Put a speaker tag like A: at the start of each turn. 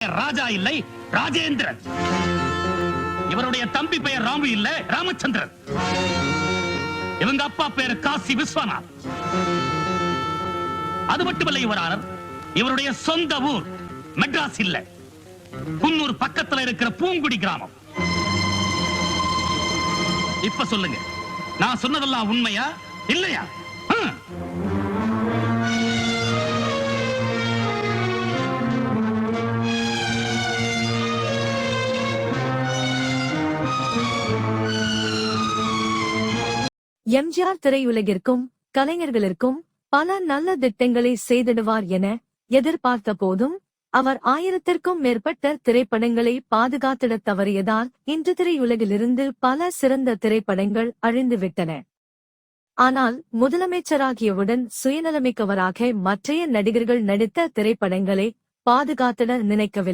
A: ராஜா இல்லை, ராஜேந்திரன். இவருடைய தம்பி பெயர் ராமு இல்ல, ராமச்சந்திரன். இவங்க அப்பா பேர் காசி விஸ்வநாத். அது மட்டுமல்ல யுவரானர், இவருடைய சொந்த ஊர் மெட்ராஸ் இல்ல, குன்னூர் பக்கத்துல இருக்கிற பூங்குடி கிராமம். இப்ப சொல்லுங்க, நான் சொன்னதெல்லாம் உண்மையா இல்லையா?
B: எம்ஜிஆர் திரையுலகிற்கும் கலைஞர்களுக்கும் பல நல்ல திட்டங்களை செய்திடுவார் என எதிர்பார்த்த போதும் அவர் 1000த்திற்கும் மேற்பட்ட திரைப்படங்களை பாதுகாத்திடத் தவறியதால் இன்று திரையுலகிலிருந்து பல சிறந்த திரைப்படங்கள் அழிந்துவிட்டன. ஆனால் முதலமைச்சராகியவுடன் சுயநலமிக்கவராக மற்றைய நடிகர்கள் நடித்த திரைப்படங்களை பாதுகாத்திட நினைக்கவில்லை.